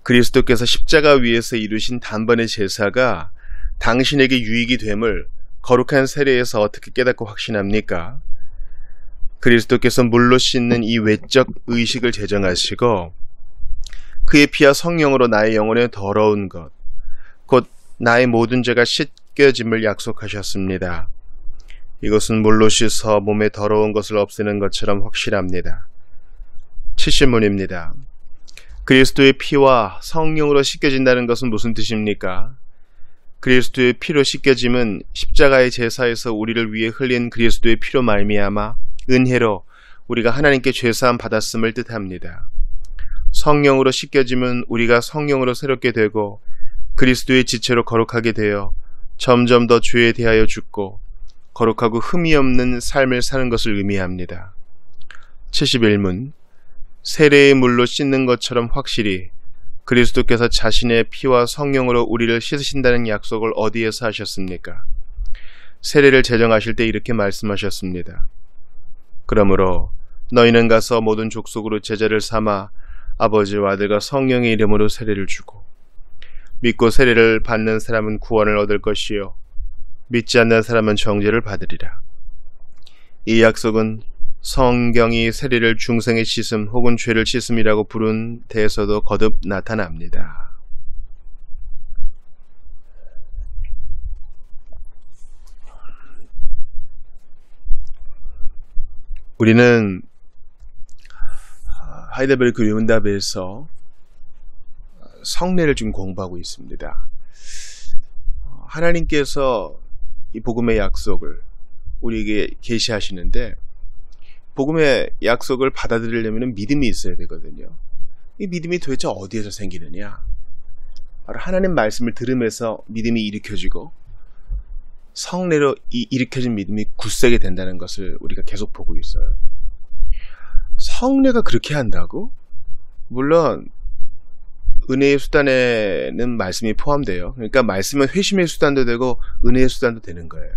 그리스도께서 십자가 위에서 이루신 단번의 제사가 당신에게 유익이 됨을 거룩한 세례에서 어떻게 깨닫고 확신합니까? 그리스도께서 물로 씻는 이 외적 의식을 제정하시고 그의 피와 성령으로 나의 영혼에 더러운 것, 곧 나의 모든 죄가 씻겨짐을 약속하셨습니다. 이것은 물로 씻어 몸에 더러운 것을 없애는 것처럼 확실합니다. 70문입니다. 그리스도의 피와 성령으로 씻겨진다는 것은 무슨 뜻입니까? 그리스도의 피로 씻겨짐은 십자가의 제사에서 우리를 위해 흘린 그리스도의 피로 말미암아 은혜로 우리가 하나님께 죄사함 받았음을 뜻합니다. 성령으로 씻겨짐은 우리가 성령으로 새롭게 되고 그리스도의 지체로 거룩하게 되어 점점 더 죄에 대하여 죽고 거룩하고 흠이 없는 삶을 사는 것을 의미합니다. 71문. 세례의 물로 씻는 것처럼 확실히 그리스도께서 자신의 피와 성령으로 우리를 씻으신다는 약속을 어디에서 하셨습니까? 세례를 제정하실 때 이렇게 말씀하셨습니다. 그러므로 너희는 가서 모든 족속으로 제자를 삼아 아버지와 아들과 성령의 이름으로 세례를 주고 믿고 세례를 받는 사람은 구원을 얻을 것이요 믿지 않는 사람은 정죄를 받으리라. 이 약속은 성경이 세례를 중생의 씻음 혹은 죄를 씻음이라고 부른 데에서도 거듭 나타납니다. 우리는 하이델베르크 류문답에서 성례를 지금 공부하고 있습니다. 하나님께서 이 복음의 약속을 우리에게 계시하시는데 복음의 약속을 받아들이려면 믿음이 있어야 되거든요. 이 믿음이 도대체 어디에서 생기느냐? 바로 하나님 말씀을 들으면서 믿음이 일으켜지고 성례로 이 일으켜진 믿음이 굳세게 된다는 것을 우리가 계속 보고 있어요. 성례가 그렇게 한다고? 물론 은혜의 수단에는 말씀이 포함돼요. 그러니까 말씀은 회심의 수단도 되고 은혜의 수단도 되는 거예요.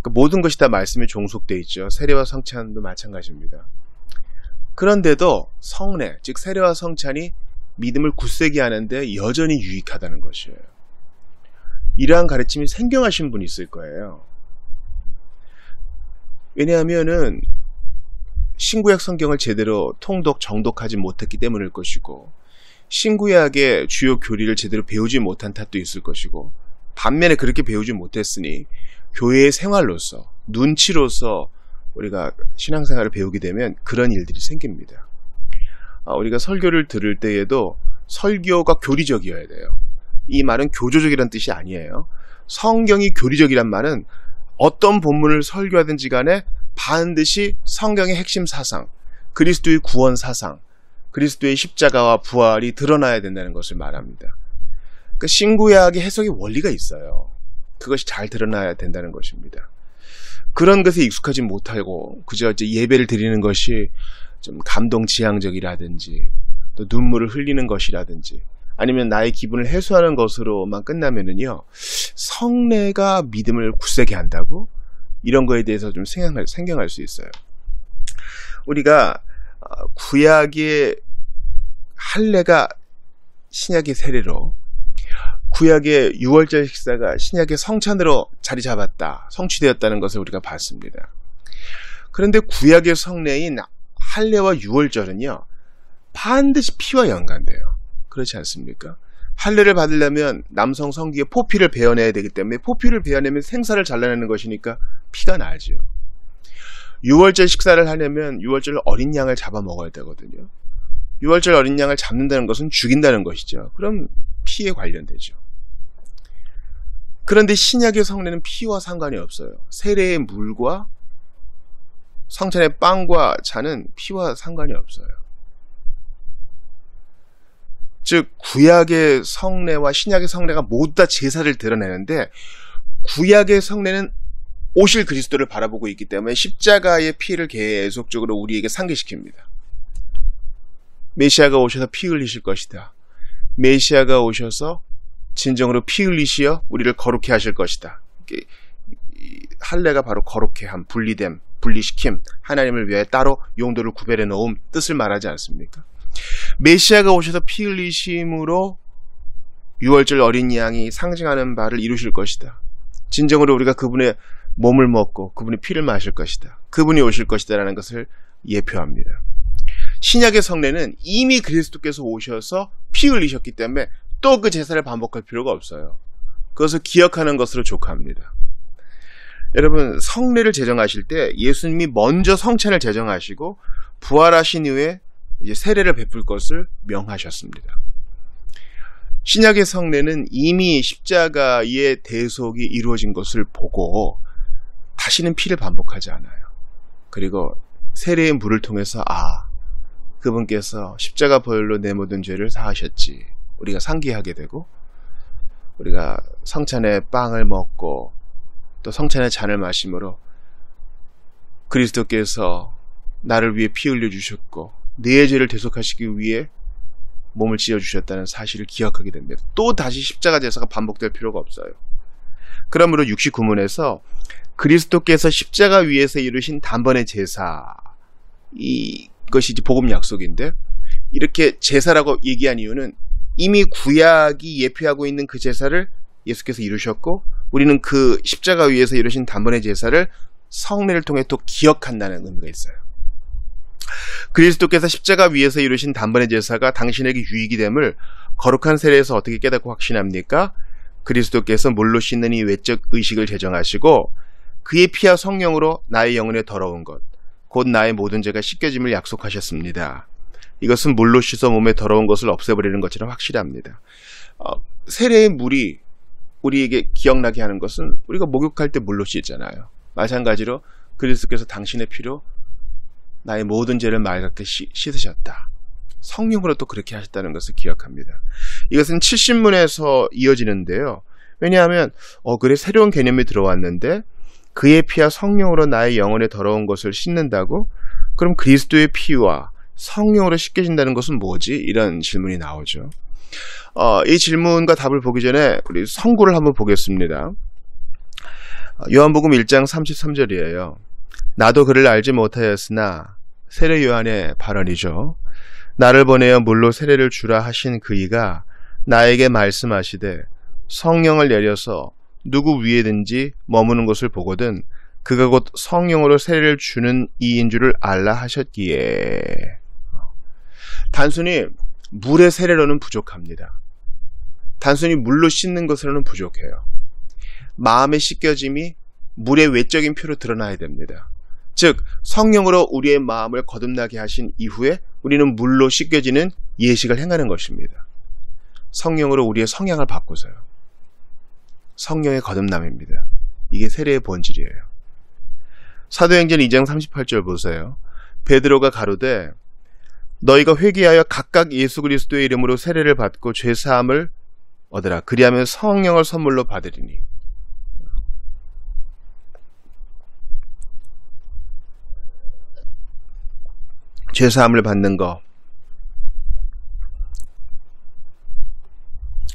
그러니까 모든 것이 다 말씀에 종속되어 있죠. 세례와 성찬도 마찬가지입니다. 그런데도 성례, 즉 세례와 성찬이 믿음을 굳세게 하는데 여전히 유익하다는 것이에요. 이러한 가르침이 생경하신 분이 있을 거예요. 왜냐하면은 신구약 성경을 제대로 통독, 정독하지 못했기 때문일 것이고 신구약의 주요 교리를 제대로 배우지 못한 탓도 있을 것이고 반면에 그렇게 배우지 못했으니 교회의 생활로서, 눈치로서 우리가 신앙생활을 배우게 되면 그런 일들이 생깁니다. 우리가 설교를 들을 때에도 설교가 교리적이어야 돼요. 이 말은 교조적이라는 뜻이 아니에요. 성경이 교리적이란 말은 어떤 본문을 설교하든지 간에 반드시 성경의 핵심 사상, 그리스도의 구원 사상, 그리스도의 십자가와 부활이 드러나야 된다는 것을 말합니다. 그러니까 신구약의 해석의 원리가 있어요. 그것이 잘 드러나야 된다는 것입니다. 그런 것에 익숙하지 못하고 그저 이제 예배를 드리는 것이 좀 감동지향적이라든지 또 눈물을 흘리는 것이라든지 아니면 나의 기분을 해소하는 것으로만 끝나면은요, 성례가 믿음을 굳세게 한다고? 이런 거에 대해서 좀 생경할 수 있어요. 우리가 구약의 할례가 신약의 세례로, 구약의 유월절 식사가 신약의 성찬으로 자리 잡았다, 성취되었다는 것을 우리가 봤습니다. 그런데 구약의 성례인 할례와 유월절은요, 반드시 피와 연관돼요. 그렇지 않습니까? 할례를 받으려면 남성 성기에 포피를 베어내야 되기 때문에 포피를 베어내면 생사를 잘라내는 것이니까 피가 나죠. 유월절 식사를 하려면 유월절 어린 양을 잡아 먹어야 되거든요. 유월절 어린 양을 잡는다는 것은 죽인다는 것이죠. 그럼 피에 관련되죠. 그런데 신약의 성례는 피와 상관이 없어요. 세례의 물과 성찬의 빵과 잔은 피와 상관이 없어요. 즉 구약의 성례와 신약의 성례가 모두 다 제사를 드러내는데 구약의 성례는 오실 그리스도를 바라보고 있기 때문에 십자가의 피를 계속적으로 우리에게 상기시킵니다. 메시아가 오셔서 피 흘리실 것이다. 메시아가 오셔서 진정으로 피 흘리시어 우리를 거룩해 하실 것이다. 할례가 바로 거룩해 함, 분리됨, 분리시킴, 하나님을 위해 따로 용도를 구별해 놓음 뜻을 말하지 않습니까? 메시아가 오셔서 피 흘리심으로 유월절 어린 양이 상징하는 바를 이루실 것이다. 진정으로 우리가 그분의 몸을 먹고 그분의 피를 마실 것이다. 그분이 오실 것이다 라는 것을 예표합니다. 신약의 성례는 이미 그리스도께서 오셔서 피 흘리셨기 때문에 또 그 제사를 반복할 필요가 없어요. 그것을 기억하는 것으로 족합니다. 여러분, 성례를 제정하실 때 예수님이 먼저 성찬을 제정하시고 부활하신 이후에 이제 세례를 베풀 것을 명하셨습니다. 신약의 성례는 이미 십자가의 대속이 이루어진 것을 보고 다시는 피를 반복하지 않아요. 그리고 세례의 물을 통해서 그분께서 십자가 보혈로 내 모든 죄를 사하셨지, 우리가 상기하게 되고, 우리가 성찬의 빵을 먹고 또 성찬의 잔을 마심으로 그리스도께서 나를 위해 피 흘려주셨고 내 죄를 대속하시기 위해 몸을 찢어주셨다는 사실을 기억하게 됩니다. 또 다시 십자가 제사가 반복될 필요가 없어요. 그러므로 69문에서 그리스도께서 십자가 위에서 이루신 단번의 제사, 이것이 이제 복음 약속인데, 이렇게 제사라고 얘기한 이유는 이미 구약이 예표하고 있는 그 제사를 예수께서 이루셨고 우리는 그 십자가 위에서 이루신 단번의 제사를 성례를 통해 또 기억한다는 의미가 있어요. 그리스도께서 십자가 위에서 이루신 단번의 제사가 당신에게 유익이 됨을 거룩한 세례에서 어떻게 깨닫고 확신합니까? 그리스도께서 물로 씻는 이 외적 의식을 제정하시고 그의 피와 성령으로 나의 영혼에 더러운 것, 곧 나의 모든 죄가 씻겨짐을 약속하셨습니다. 이것은 물로 씻어 몸에 더러운 것을 없애버리는 것처럼 확실합니다. 세례의 물이 우리에게 기억나게 하는 것은 우리가 목욕할 때 물로 씻잖아요. 마찬가지로 그리스도께서 당신의 피로 나의 모든 죄를 맑게 씻으셨다. 성령으로 또 그렇게 하셨다는 것을 기억합니다. 이것은 70문에서 이어지는데요. 왜냐하면 그래, 새로운 개념이 들어왔는데 그의 피와 성령으로 나의 영혼에 더러운 것을 씻는다고? 그럼 그리스도의 피와 성령으로 씻겨진다는 것은 뭐지? 이런 질문이 나오죠. 이 질문과 답을 보기 전에 우리 성구를 한번 보겠습니다. 요한복음 1장 33절이에요. 나도 그를 알지 못하였으나, 세례 요한의 발언이죠. 나를 보내어 물로 세례를 주라 하신 그이가 나에게 말씀하시되 성령을 내려서 누구 위에든지 머무는 것을 보거든 그가 곧 성령으로 세례를 주는 이인 줄을 알라 하셨기에. 단순히 물의 세례로는 부족합니다. 단순히 물로 씻는 것으로는 부족해요. 마음의 씻겨짐이 물의 외적인 표로 드러나야 됩니다. 즉 성령으로 우리의 마음을 거듭나게 하신 이후에 우리는 물로 씻겨지는 예식을 행하는 것입니다. 성령으로 우리의 성향을 바꾸세요. 성령의 거듭남입니다. 이게 세례의 본질이에요. 사도행전 2장 38절 보세요. 베드로가 가로되 너희가 회개하여 각각 예수 그리스도의 이름으로 세례를 받고 죄사함을 얻으라. 그리하면 성령을 선물로 받으리니. 죄사함을 받는 것,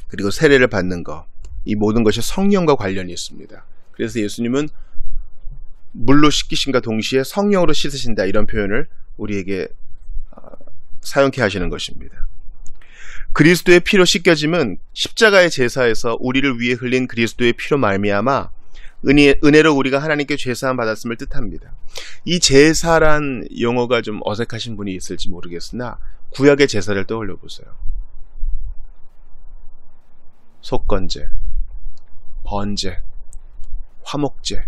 그리고 세례를 받는 것, 이 모든 것이 성령과 관련이 있습니다. 그래서 예수님은 물로 씻기신과 동시에 성령으로 씻으신다, 이런 표현을 우리에게 사용케 하시는 것입니다. 그리스도의 피로 씻겨짐은 십자가의 제사에서 우리를 위해 흘린 그리스도의 피로 말미암아 은혜로 우리가 하나님께 죄사함 받았음을 뜻합니다. 이 제사란 용어가 좀 어색하신 분이 있을지 모르겠으나 구약의 제사를 떠올려 보세요. 속건제, 번제, 화목제,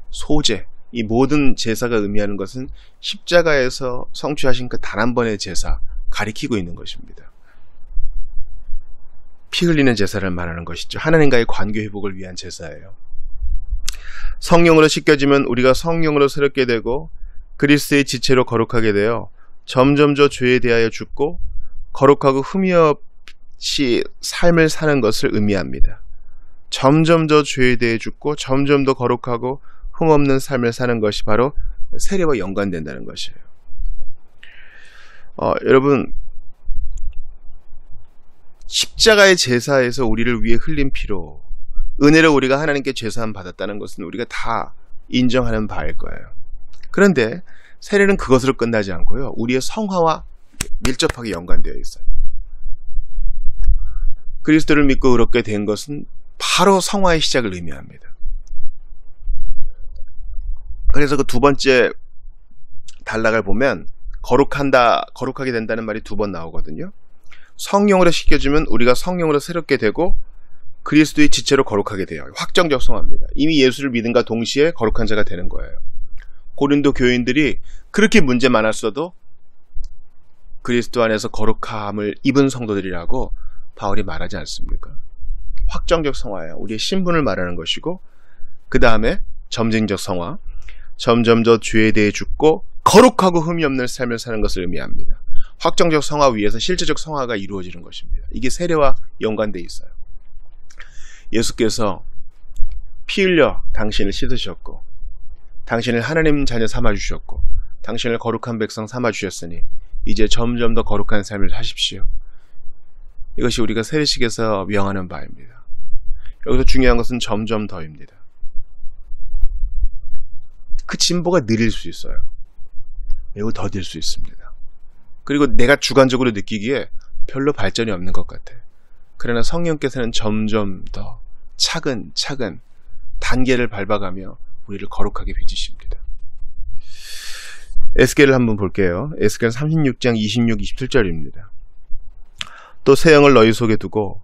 소제, 이 모든 제사가 의미하는 것은 십자가에서 성취하신 그 단 한 번의 제사 가리키고 있는 것입니다. 피 흘리는 제사를 말하는 것이죠. 하나님과의 관계 회복을 위한 제사예요. 성령으로 씻겨지면 우리가 성령으로 새롭게 되고 그리스도의 지체로 거룩하게 되어 점점 더 죄에 대하여 죽고 거룩하고 흠이 없이 삶을 사는 것을 의미합니다. 점점 더 죄에 대해 죽고 점점 더 거룩하고 흠 없는 삶을 사는 것이 바로 세례와 연관된다는 것이에요. 여러분, 십자가의 제사에서 우리를 위해 흘린 피로 은혜로 우리가 하나님께 죄사함 받았다는 것은 우리가 다 인정하는 바일 거예요. 그런데 세례는 그것으로 끝나지 않고요, 우리의 성화와 밀접하게 연관되어 있어요. 그리스도를 믿고 의롭게 된 것은 바로 성화의 시작을 의미합니다. 그래서 그 두 번째 단락을 보면 거룩하게 된다는 말이 두 번 나오거든요. 성령으로 씻겨주면 우리가 성령으로 새롭게 되고 그리스도의 지체로 거룩하게 돼요. 확정적 성화입니다. 이미 예수를 믿음과 동시에 거룩한 자가 되는 거예요. 고린도 교인들이 그렇게 문제 많았어도 그리스도 안에서 거룩함을 입은 성도들이라고 바울이 말하지 않습니까? 확정적 성화예요. 우리의 신분을 말하는 것이고, 그 다음에 점진적 성화, 점점 더 죄에 대해 죽고 거룩하고 흠이 없는 삶을 사는 것을 의미합니다. 확정적 성화 위에서 실제적 성화가 이루어지는 것입니다. 이게 세례와 연관되어 있어요. 예수께서 피 흘려 당신을 씻으셨고, 당신을 하나님 자녀 삼아주셨고, 당신을 거룩한 백성 삼아주셨으니 이제 점점 더 거룩한 삶을 사십시오. 이것이 우리가 세례식에서 명하는 바입니다. 여기서 중요한 것은 점점 더입니다. 그 진보가 느릴 수 있어요. 매우 더딜 수 있습니다. 그리고 내가 주관적으로 느끼기에 별로 발전이 없는 것 같아. 그러나 성령께서는 점점 더 차근차근 단계를 밟아가며 우리를 거룩하게 빚으십니다. 에스겔을 한번 볼게요. 에스겔 36장 26, 27절입니다. 또 새 영을 너희 속에 두고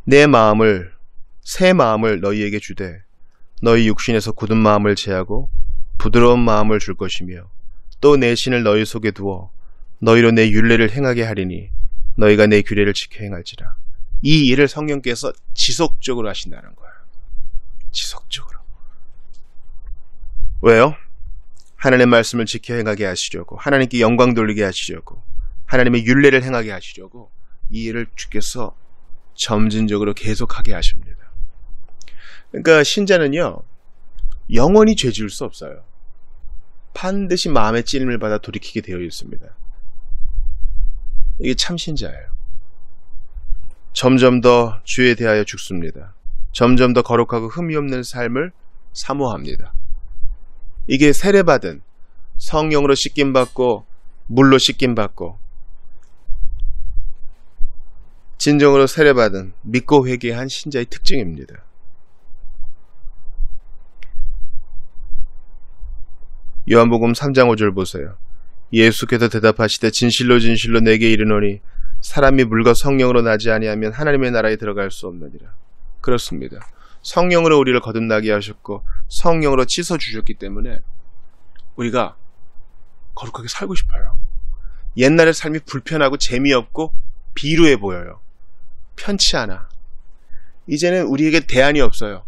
새 마음을 너희에게 주되 너희 육신에서 굳은 마음을 제하고 부드러운 마음을 줄 것이며 또 내 신을 너희 속에 두어 너희로 내 율례를 행하게 하리니 너희가 내 규례를 지켜 행할지라. 이 일을 성령께서 지속적으로 하신다는 거예요. 지속적으로. 왜요? 하나님의 말씀을 지켜 행하게 하시려고, 하나님께 영광 돌리게 하시려고, 하나님의 율례를 행하게 하시려고 이 일을 주께서 점진적으로 계속하게 하십니다. 그러니까 신자는요, 영원히 죄 지을 수 없어요. 반드시 마음의 찔림을 받아 돌이키게 되어 있습니다. 이게 참 신자예요. 점점 더 주에 대하여 죽습니다. 점점 더 거룩하고 흠이 없는 삶을 사모합니다. 이게 세례받은, 성령으로 씻김받고 물로 씻김받고 진정으로 세례받은, 믿고 회개한 신자의 특징입니다. 요한복음 3장 5절 보세요. 예수께서 대답하시되 진실로 진실로 내게 이르노니 사람이 물과 성령으로 나지 아니하면 하나님의 나라에 들어갈 수 없느니라. 그렇습니다. 성령으로 우리를 거듭나게 하셨고 성령으로 씻어주셨기 때문에 우리가 거룩하게 살고 싶어요. 옛날의 삶이 불편하고 재미없고 비루해 보여요. 편치 않아. 이제는 우리에게 대안이 없어요.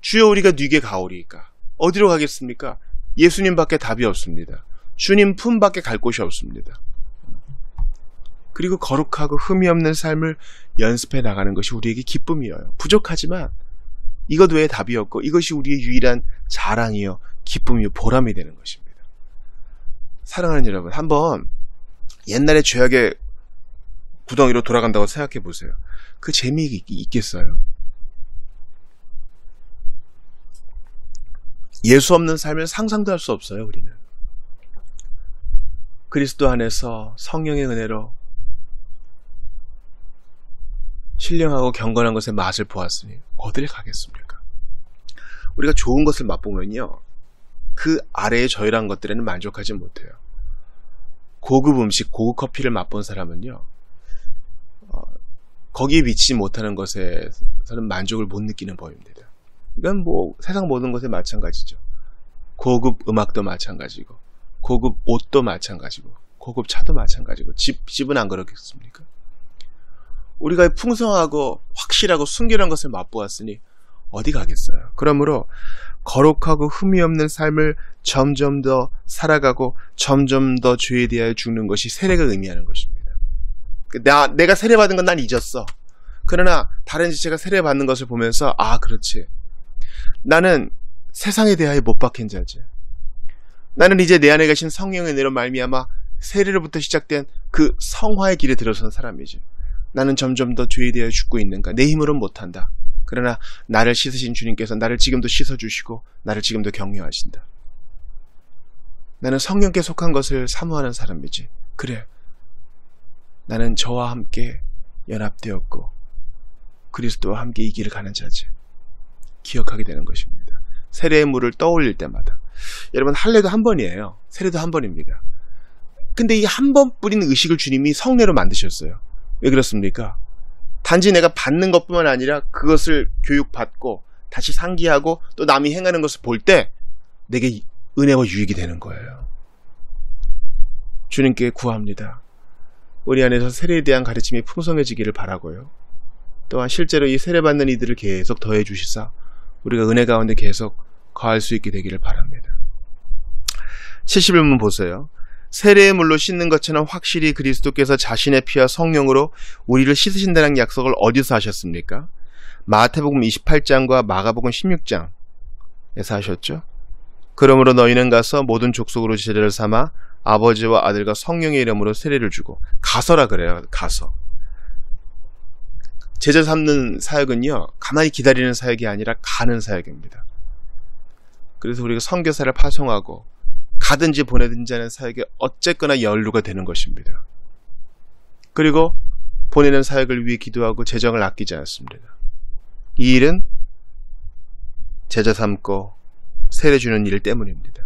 주여 우리가 네게 가오리이까. 어디로 가겠습니까? 예수님밖에 답이 없습니다. 주님 품밖에 갈 곳이 없습니다. 그리고 거룩하고 흠이 없는 삶을 연습해 나가는 것이 우리에게 기쁨이에요. 부족하지만 이것 외에 답이 없고 이것이 우리의 유일한 자랑이요, 기쁨이요, 보람이 되는 것입니다. 사랑하는 여러분, 한번 옛날에 죄악의 구덩이로 돌아간다고 생각해 보세요. 그 재미가 있겠어요? 예수 없는 삶을 상상도 할 수 없어요. 우리는 그리스도 안에서 성령의 은혜로 신령하고 경건한 것의 맛을 보았으니 어딜 가겠습니까? 우리가 좋은 것을 맛보면요, 그 아래의 저열한 것들에는 만족하지 못해요. 고급 음식, 고급 커피를 맛본 사람은요, 거기에 미치지 못하는 것에서는 만족을 못 느끼는 법입니다. 이건 뭐 세상 모든 것에 마찬가지죠. 고급 음악도 마찬가지고, 고급 옷도 마찬가지고, 고급 차도 마찬가지고, 집은 안 그렇겠습니까? 우리가 풍성하고 확실하고 순결한 것을 맛보았으니 어디 가겠어요? 그러므로 거룩하고 흠이 없는 삶을 점점 더 살아가고 점점 더 죄에 대하여 죽는 것이 세례가 의미하는 것입니다. 내가 세례받은 건 난 잊었어. 그러나 다른 지체가 세례받는 것을 보면서, 아, 그렇지. 나는 세상에 대하여 못 박힌 자지. 나는 이제 내 안에 계신 성령의 은혜로 말미암아 세례로부터 시작된 그 성화의 길에 들어선 사람이지. 나는 점점 더 죄에 대하여 죽고 있는가. 내 힘으로는 못한다. 그러나 나를 씻으신 주님께서 나를 지금도 씻어주시고 나를 지금도 격려하신다. 나는 성령께 속한 것을 사모하는 사람이지. 그래, 나는 저와 함께 연합되었고 그리스도와 함께 이 길을 가는 자지. 기억하게 되는 것입니다. 세례의 물을 떠올릴 때마다. 여러분, 할례도 한 번이에요. 세례도 한 번입니다. 근데 이 한 번 뿌린 의식을 주님이 성례로 만드셨어요. 왜 그렇습니까? 단지 내가 받는 것뿐만 아니라 그것을 교육받고 다시 상기하고 또 남이 행하는 것을 볼 때 내게 은혜와 유익이 되는 거예요. 주님께 구합니다. 우리 안에서 세례에 대한 가르침이 풍성해지기를 바라고요. 또한 실제로 이 세례받는 이들을 계속 더해 주시사 우리가 은혜 가운데 계속 거할 수 있게 되기를 바랍니다. 71문 보세요. 세례의 물로 씻는 것처럼 확실히 그리스도께서 자신의 피와 성령으로 우리를 씻으신다는 약속을 어디서 하셨습니까? 마태복음 28장과 마가복음 16장에서 하셨죠. 그러므로 너희는 가서 모든 족속으로 제자를 삼아 아버지와 아들과 성령의 이름으로 세례를 주고. 가서라 그래요. 가서. 제자 삼는 사역은요, 가만히 기다리는 사역이 아니라 가는 사역입니다. 그래서 우리가 선교사를 파송하고 가든지 보내든지 하는 사역에 어쨌거나 연루가 되는 것입니다. 그리고 보내는 사역을 위해 기도하고 재정을 아끼지 않습니다. 이 일은 제자 삼고 세례 주는 일 때문입니다.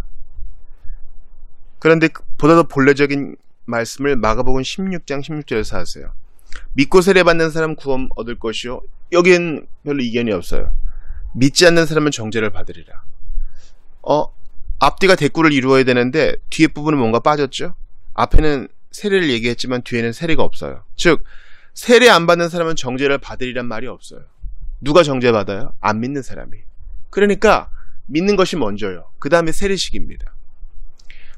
그런데 보다 더 본래적인 말씀을 마가복음 16장 16절에서 하세요. 믿고 세례받는 사람 구원 얻을 것이요. 여기엔 별로 이견이 없어요. 믿지 않는 사람은 정죄를 받으리라. 앞뒤가 대꾸를 이루어야 되는데 뒤에 부분은 뭔가 빠졌죠? 앞에는 세례를 얘기했지만 뒤에는 세례가 없어요. 즉 세례 안 받는 사람은 정죄를 받으리란 말이 없어요. 누가 정죄받아요? 안 믿는 사람이. 그러니까 믿는 것이 먼저요. 그 다음에 세례식입니다.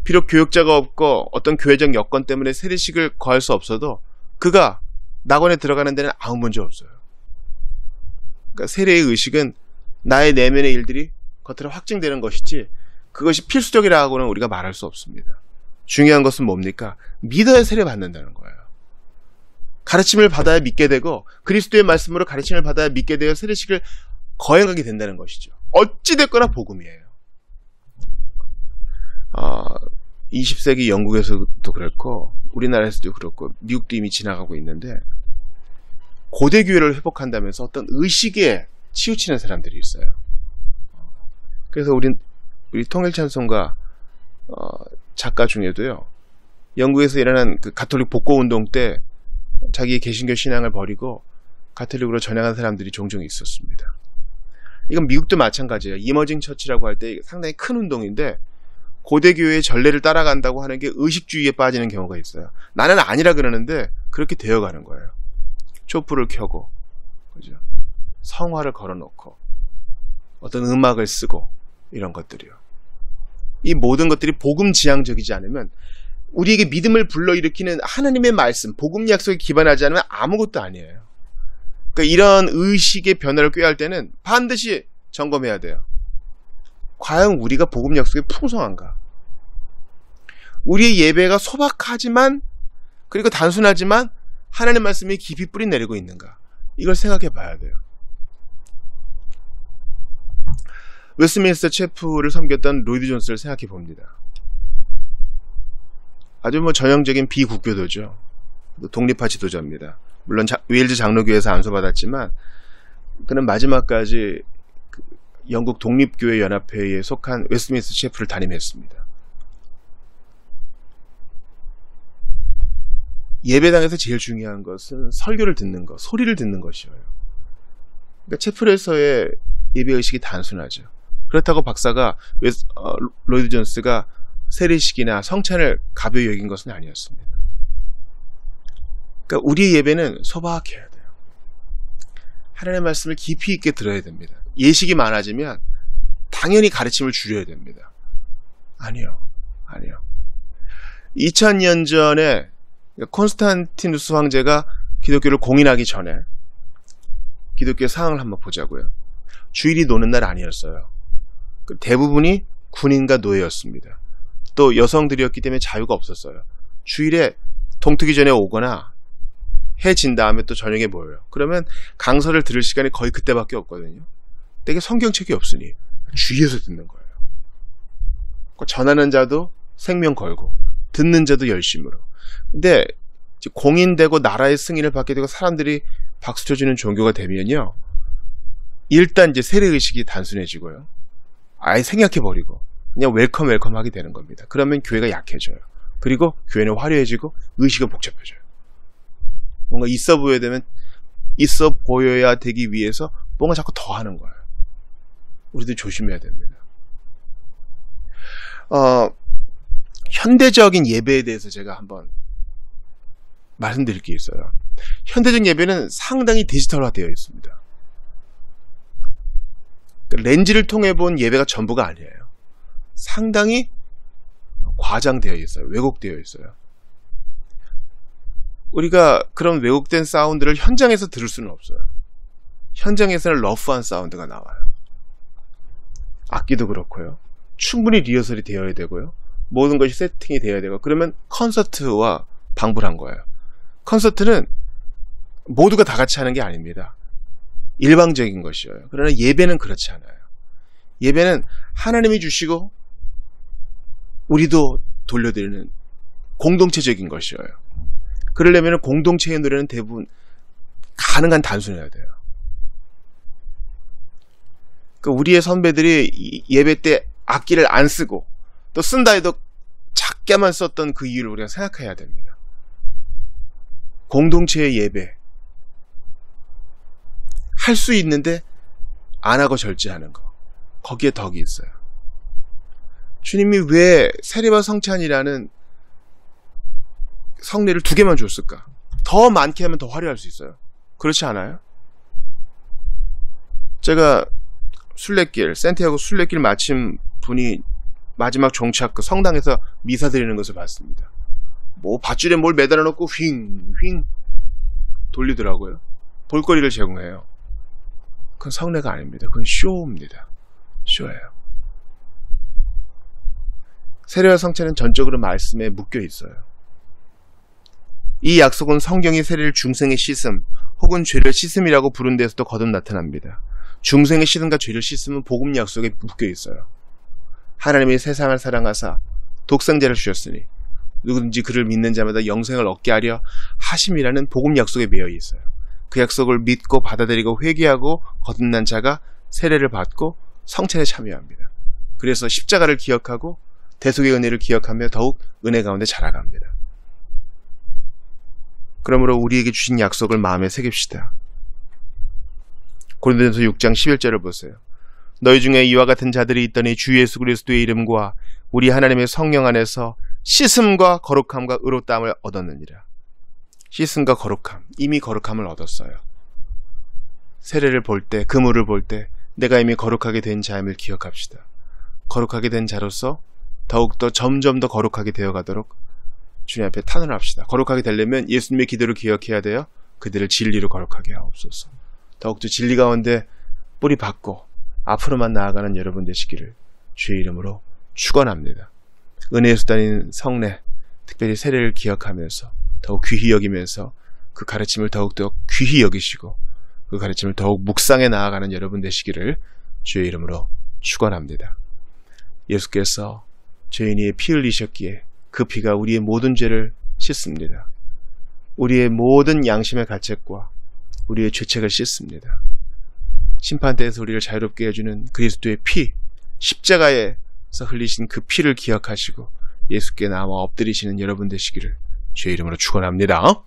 비록 교역자가 없고 어떤 교회적 여건 때문에 세례식을 거할 수 없어도 그가 낙원에 들어가는 데는 아무 문제 없어요. 그러니까 세례의 의식은 나의 내면의 일들이 겉으로 확증되는 것이지 그것이 필수적이라고는 우리가 말할 수 없습니다. 중요한 것은 뭡니까? 믿어야 세례 받는다는 거예요. 가르침을 받아야 믿게 되고 그리스도의 말씀으로 가르침을 받아야 믿게 되어 세례식을 거행하게 된다는 것이죠. 어찌됐거나 복음이에요. 20세기 영국에서도 그렇고 우리나라에서도 그렇고 미국도 이미 지나가고 있는데 고대 교회를 회복한다면서 어떤 의식에 치우치는 사람들이 있어요. 그래서 우리 통일찬송가 작가 중에도요, 영국에서 일어난 그 가톨릭 복고운동 때 자기의 개신교 신앙을 버리고 가톨릭으로 전향한 사람들이 종종 있었습니다. 이건 미국도 마찬가지예요. 이머징 처치라고 할 때 상당히 큰 운동인데 고대 교회의 전례를 따라간다고 하는 게 의식주의에 빠지는 경우가 있어요. 나는 아니라 그러는데 그렇게 되어가는 거예요. 촛불을 켜고, 그죠? 성화를 걸어놓고, 어떤 음악을 쓰고, 이런 것들이요. 이 모든 것들이 복음 지향적이지 않으면, 우리에게 믿음을 불러일으키는 하나님의 말씀, 복음 약속에 기반하지 않으면 아무것도 아니에요. 그러니까 이런 의식의 변화를 꾀할 때는 반드시 점검해야 돼요. 과연 우리가 복음 약속에 풍성한가? 우리의 예배가 소박하지만, 그리고 단순하지만 하나님의 말씀이 깊이 뿌리 내리고 있는가? 이걸 생각해 봐야 돼요. 웨스트민스터 체프를 섬겼던 로이드 존스를 생각해 봅니다. 아주 전형적인 비국교도죠. 독립파 지도자입니다. 물론 웨일즈 장로교에서 안수받았지만 그는 마지막까지 영국 독립교회 연합회에 속한 웨스트민스터 체프를 담임했습니다. 예배당에서 제일 중요한 것은 설교를 듣는 것, 소리를 듣는 것이에요. 그러니까 체플에서의 예배의식이 단순하죠. 그렇다고 박사가 로이드 존스가 세례식이나 성찬을 가벼이 여긴 것은 아니었습니다. 그러니까 우리의 예배는 소박해야 돼요. 하나님의 말씀을 깊이 있게 들어야 됩니다. 예식이 많아지면 당연히 가르침을 줄여야 됩니다. 아니요. 2000년 전에 콘스탄티누스 황제가 기독교를 공인하기 전에 기독교의 상황을 한번 보자고요. 주일이 노는 날 아니었어요. 대부분이 군인과 노예였습니다. 또 여성들이었기 때문에 자유가 없었어요. 주일에 동트기 전에 오거나 해 진 다음에 또 저녁에 모여요. 그러면 강설을 들을 시간이 거의 그때밖에 없거든요. 되게 성경책이 없으니 주위에서 듣는 거예요. 전하는 자도 생명 걸고 듣는 자도 열심으로. 근데 공인되고 나라의 승인을 받게 되고 사람들이 박수 쳐주는 종교가 되면요, 일단 이제 세례의식이 단순해지고요, 아예 생략해버리고 그냥 웰컴 하게 되는 겁니다. 그러면 교회가 약해져요. 그리고 교회는 화려해지고 의식은 복잡해져요. 뭔가 있어 보여야 되기 위해서 뭔가 자꾸 더 하는 거예요. 우리도 조심해야 됩니다. 현대적인 예배에 대해서 제가 한번 말씀드릴 게 있어요. 현대적 예배는 상당히 디지털화 되어 있습니다. 렌즈를 통해 본 예배가 전부가 아니에요. 상당히 과장되어 있어요. 왜곡되어 있어요. 우리가 그런 왜곡된 사운드를 현장에서 들을 수는 없어요. 현장에서는 러프한 사운드가 나와요. 악기도 그렇고요. 충분히 리허설이 되어야 되고요. 모든 것이 세팅이 되어야 되고, 그러면 콘서트와 방불한 거예요. 콘서트는 모두가 다 같이 하는 게 아닙니다. 일방적인 것이에요. 그러나 예배는 그렇지 않아요. 예배는 하나님이 주시고 우리도 돌려드리는 공동체적인 것이에요. 그러려면 공동체의 노래는 대부분 가능한 단순해야 돼요. 우리의 선배들이 예배 때 악기를 안 쓰고 또 쓴다 해도 작게만 썼던 그 이유를 우리가 생각해야 됩니다. 공동체의 예배, 할 수 있는데 안 하고 절제하는 거, 거기에 덕이 있어요. 주님이 왜 세례와 성찬이라는 성례를 2개만 줬을까? 더 많게 하면 더 화려할 수 있어요. 그렇지 않아요? 제가 산티아고 순례길 마침 분이 마지막 종착 그 성당에서 미사 드리는 것을 봤습니다. 밧줄에 뭘 매달아 놓고 휙 돌리더라고요. 볼거리를 제공해요. 그건 성례가 아닙니다. 그건 쇼입니다. 쇼예요. 세례와 성찬은 전적으로 말씀에 묶여 있어요. 이 약속은 성경이 세례를 중생의 씻음 혹은 죄를 씻음이라고 부른 데서도 거듭 나타납니다. 중생의 씻음과 죄를 씻음은 복음 약속에 묶여 있어요. 하나님이 세상을 사랑하사 독생자를 주셨으니 누구든지 그를 믿는 자마다 영생을 얻게 하려 하심이라는 복음 약속에 매여 있어요. 그 약속을 믿고 받아들이고 회개하고 거듭난 자가 세례를 받고 성찬에 참여합니다. 그래서 십자가를 기억하고 대속의 은혜를 기억하며 더욱 은혜 가운데 자라갑니다. 그러므로 우리에게 주신 약속을 마음에 새깁시다. 고린도전서 6장 11절을 보세요. 너희 중에 이와 같은 자들이 있더니 주 예수 그리스도의 이름과 우리 하나님의 성령 안에서 씻음과 거룩함과 의롭다함을 얻었느니라. 씻음과 거룩함, 이미 거룩함을 얻었어요. 세례를 볼 때, 그물을 볼 때 내가 이미 거룩하게 된 자임을 기억합시다. 거룩하게 된 자로서 더욱더 점점 더 거룩하게 되어가도록 주님 앞에 탄원합시다. 거룩하게 되려면 예수님의 기도를 기억해야 돼요. 그들을 진리로 거룩하게 하옵소서. 더욱더 진리 가운데 뿌리 박고 앞으로만 나아가는 여러분 되시기를 주의 이름으로 축원합니다. 은혜의 수단인 성례, 특별히 세례를 기억하면서 더욱 귀히 여기면서 그 가르침을 더욱더 귀히 여기시고 그 가르침을 더욱 묵상해 나아가는 여러분 되시기를 주의 이름으로 축원합니다. 예수께서 죄인이 피 흘리셨기에 그 피가 우리의 모든 죄를 씻습니다. 우리의 모든 양심의 가책과 우리의 죄책을 씻습니다. 심판대에서 우리를 자유롭게 해주는 그리스도의 피, 십자가에서 흘리신 그 피를 기억하시고 예수께 나와 엎드리시는 여러분 되시기를 주의 이름으로 축원합니다.